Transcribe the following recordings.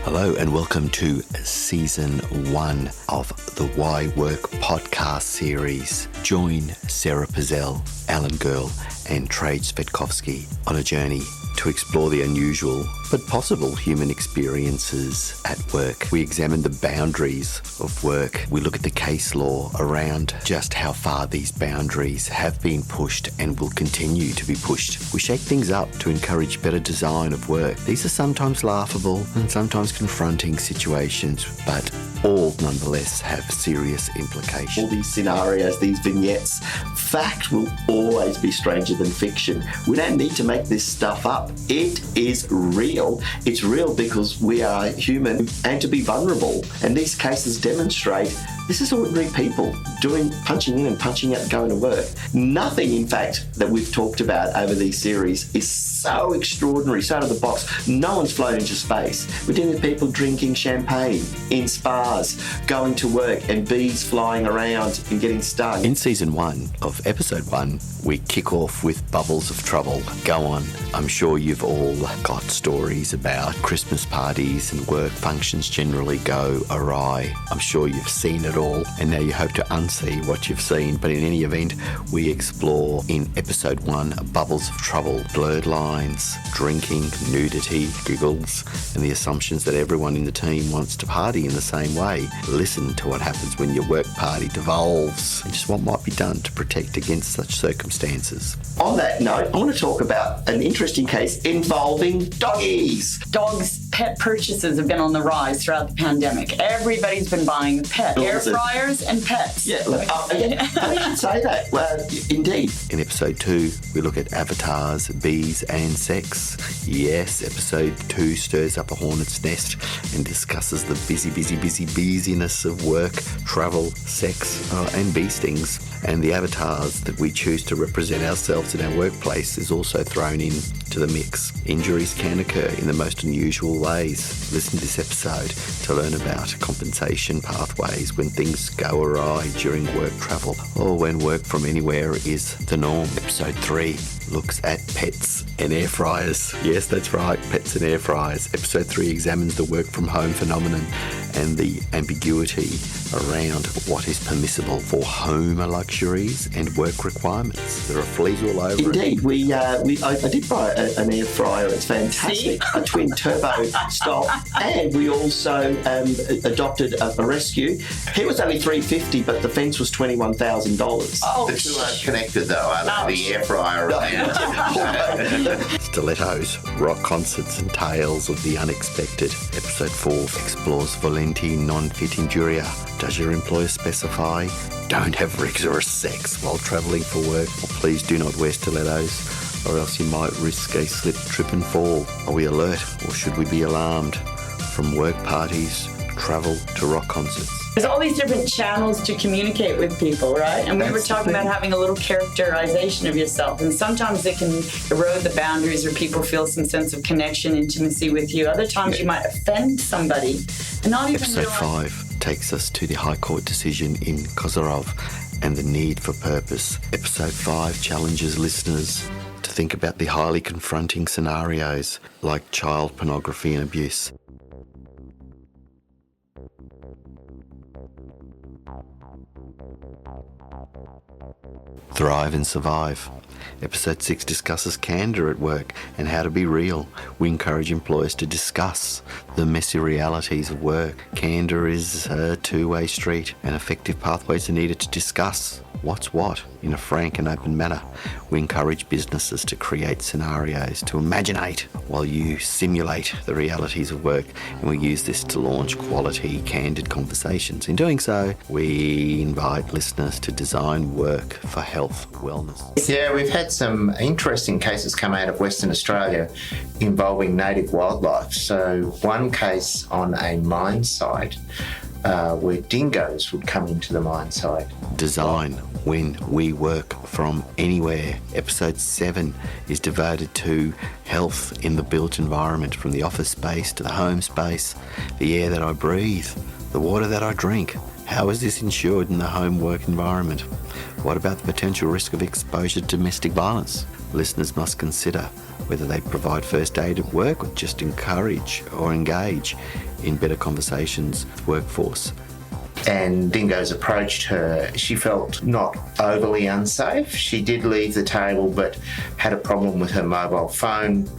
Hello and welcome to Season 1 of the WhyWork podcast series. Join Sarah Pizzell, Alan Girl and Trade Svetkovsky on a journey to explore the unusual but possible human experiences at work. We examine the boundaries of work. We look at the case law around just how far these boundaries have been pushed and will continue to be pushed. We shake things up to encourage better design of work. These are sometimes laughable and sometimes confronting situations, but all nonetheless have serious implications. All these scenarios, these vignettes, fact will always be stranger than fiction. We don't need to make this stuff up. It is real. It's real because we are human and to be vulnerable. And these cases demonstrate this is ordinary people punching in and punching out, going to work. Nothing, in fact, that we've talked about over these series is so extraordinary, so out of the box. No one's flown into space. We're dealing with people drinking champagne in spas, going to work, and bees flying around and getting stung. In Season 1 of Episode 1, we kick off with Bubbles of Trouble. Go on. I'm sure you've all got stories about Christmas parties and work functions generally go awry. I'm sure you've seen it all, and now you hope to unsee what you've seen. But in any event, we explore in Episode 1 Bubbles of Trouble, blurred lines, drinking, nudity, giggles, and the assumptions that everyone in the team wants to party in the same way. Listen to what happens when your work party devolves and just what might be done to protect against such circumstances. On that note, I want to talk about an interesting case involving doggies. Dogs' pet purchases have been on the rise throughout the pandemic. Everybody's been buying pet air fryers and pets. Yeah, look, I should say that. Well, indeed. In Episode 2, we look at avatars, bees and sex. Yes, Episode 2 stirs up a hornet's nest and discusses the busyness of work, travel, sex, and bee stings. And the avatars that we choose to represent ourselves in our workplace is also thrown in to the mix. Injuries can occur in the most unusual ways. Listen to this episode to learn about compensation pathways when things go awry during work travel or when work from anywhere is the norm. Episode 3 looks at pets and air fryers. Yes, that's right, pets and air fryers. Episode 3 examines the work from home phenomenon and the ambiguity around what is permissible for home luxuries and work requirements. There are fleas all over Indeed, it. I did buy an air fryer. It's fantastic. A twin turbo style. And we also adopted a rescue. He was only $350, but the fence was $21,000. Oh, the two aren't connected though, are they? The air fryer Stilettos, rock concerts and tales of the unexpected. Episode 4 explores volenti non-fit injuria. Does your employer specify? Don't have rigorous sex while travelling for work. Or please do not wear stilettos, or else you might risk a slip, trip and fall. Are we alert or should we be alarmed? From work parties, travel to rock concerts. There's all these different channels to communicate with people, right? And we were talking about having a little characterization of yourself. And sometimes it can erode the boundaries or people feel some sense of connection, intimacy with you. Other times you might offend somebody and not even Episode 5 takes us to the High Court decision in Kozarov and the need for purpose. Episode 5 challenges listeners to think about the highly confronting scenarios like child pornography and abuse. Thrive and Survive. Episode 6 discusses candour at work and how to be real. We encourage employers to discuss the messy realities of work. Candour is a two-way street, and effective pathways are needed to discuss what's what in a frank and open manner. We encourage businesses to create scenarios to imaginate while you simulate the realities of work, and we use this to launch quality, candid conversations. In doing so, we invite listeners to design work for health, wellness. Yeah, we've had some interesting cases come out of Western Australia involving native wildlife. So one case on a mine site where dingoes would come into the mine site. Design when we work from anywhere. Episode 7 is devoted to health in the built environment, from the office space to the home space, the air that I breathe, the water that I drink. How is this ensured in the home work environment? What about the potential risk of exposure to domestic violence? Listeners must consider whether they provide first aid at work or just encourage or engage in better conversations workforce. And dingoes approached her. She felt not overly unsafe. She did leave the table but had a problem with her mobile phone,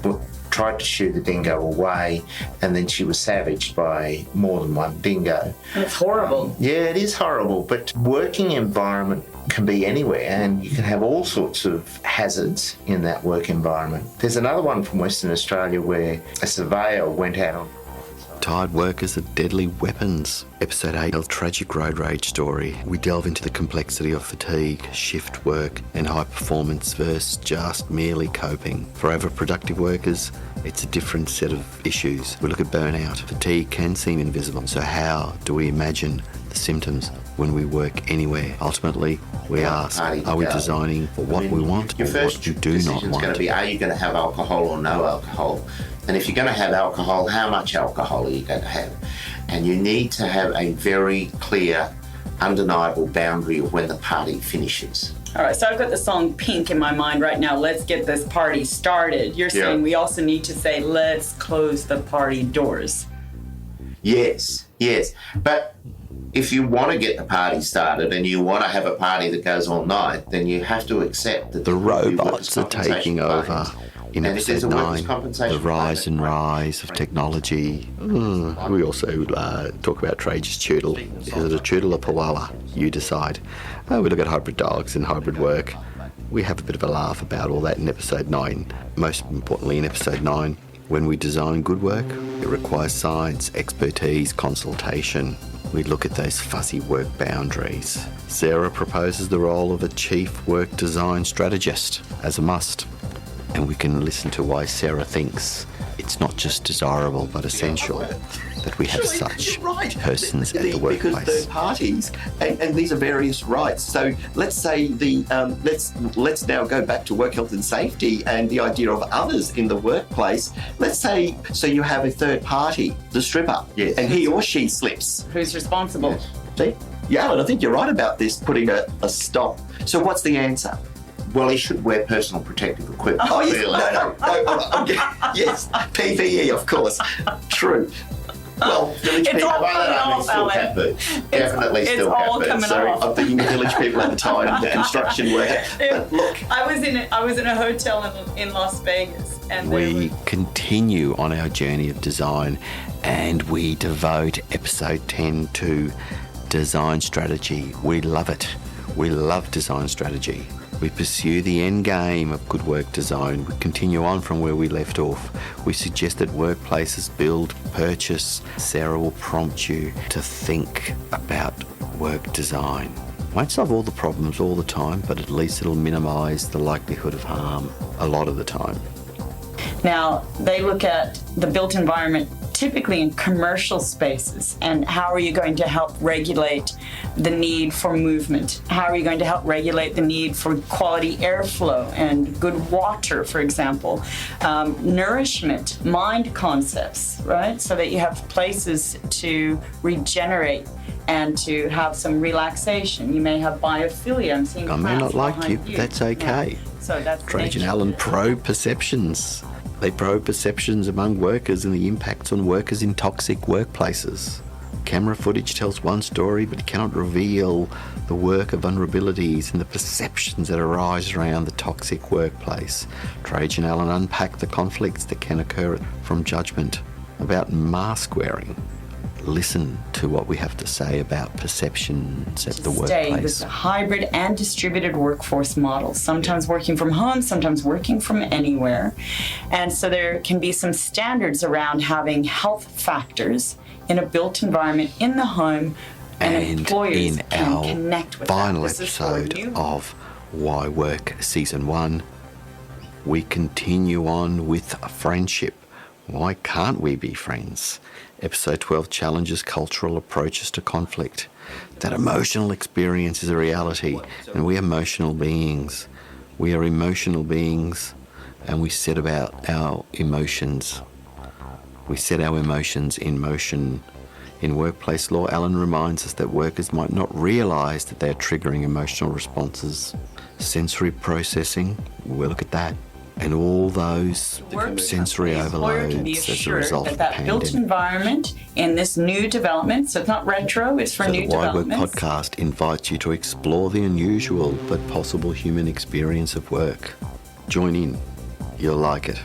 tried to shoo the dingo away, and then she was savaged by more than one dingo. That's horrible. Yeah, it is horrible, but working environment can be anywhere and you can have all sorts of hazards in that work environment. There's another one from Western Australia where a surveyor went out on Tired workers are deadly weapons. Episode 8, a tragic road rage story. We delve into the complexity of fatigue, shift work, and high performance versus just merely coping. For overproductive workers, it's a different set of issues. We look at burnout. Fatigue can seem invisible, so how do we imagine the symptoms when we work anywhere? Ultimately, we ask, are we designing for what we want or what we do not decision's want? going to be, are you going to have alcohol or no alcohol? And if you're going to have alcohol, how much alcohol are you going to have? And you need to have a very clear, undeniable boundary of when the party finishes. All right, so I've got the song Pink in my mind right now. Let's get this party started. You're saying we also need to say, let's close the party doors. Yes. But if you want to get the party started and you want to have a party that goes all night, then you have to accept that The robots are taking over. In And if there's episode a 9, workers' compensation the rise payment, and rise of technology. We also talk about Trajan's Choodle. Is it a Choodle or Koala? You decide. We look at hybrid dogs and hybrid work. We have a bit of a laugh about all that in episode 9. Most importantly, in episode 9, when we design good work, it requires science, expertise, consultation. We look at those fuzzy work boundaries. Sarah proposes the role of a chief work design strategist as a must. And we can listen to why Sarah thinks it's not just desirable but essential that we have such persons at the workplace. Because third parties, and these are various rights. So let's say let's now go back to work health and safety and the idea of others in the workplace. Let's say you have a third party, the stripper, and he or she slips. Who's responsible? Yes. See? Yeah, Alan, I think you're right about this, putting a stop. So what's the answer? Well, he should wear personal protective equipment. Oh, yes. No. Yes, PPE, of course. True. Well, village people. all coming off, Alan. Definitely It's still all cat coming Sorry, off. I'm thinking village people at the time, the construction worker. But look, I was in a hotel in Las Vegas, and We continue on our journey of design and we devote episode 10 to design strategy. We love it. We love design strategy. We pursue the end game of good work design. We continue on from where we left off. We suggest that workplaces build, purchase. Sarah will prompt you to think about work design. Won't solve all the problems all the time, but at least it'll minimise the likelihood of harm a lot of the time. Now, they look at the built environment typically in commercial spaces, and how are you going to help regulate the need for movement? How are you going to help regulate the need for quality airflow and good water, for example? Nourishment, mind concepts, right? So that you have places to regenerate and to have some relaxation. You may have biophilia. I'm seeing I may plants not like you, behind but that's okay. Yeah. So that's Trajan nature. Allen probe perceptions. They probe perceptions among workers and the impacts on workers in toxic workplaces. Camera footage tells one story, but it cannot reveal the work of vulnerabilities and the perceptions that arise around the toxic workplace. Trajan Allen unpacked the conflicts that can occur from judgment about mask wearing. Listen to what we have to say about perceptions at the Stay with workplace. the hybrid and distributed workforce models, sometimes working from home, sometimes working from anywhere. And so there can be some standards around having health factors in a built environment in the home, and employers in can our connect with final that. This is for episode you. of WhyWork Season 1, we continue on with friendship. Why can't we be friends? Episode 12 challenges cultural approaches to conflict. That emotional experience is a reality, and we are emotional beings. We are emotional beings, and we set about our emotions. We set our emotions in motion. In workplace law, Alan reminds us that workers might not realise that they are triggering emotional responses. Sensory processing, we'll look at that. and all those sensory The employer overloads can be as a assured result of that the built pandemic. environment in this new development, so it's not retro, it's for So new the WhyWork developments. podcast invites you to explore the unusual but possible human experience of work. Join in. You'll like it.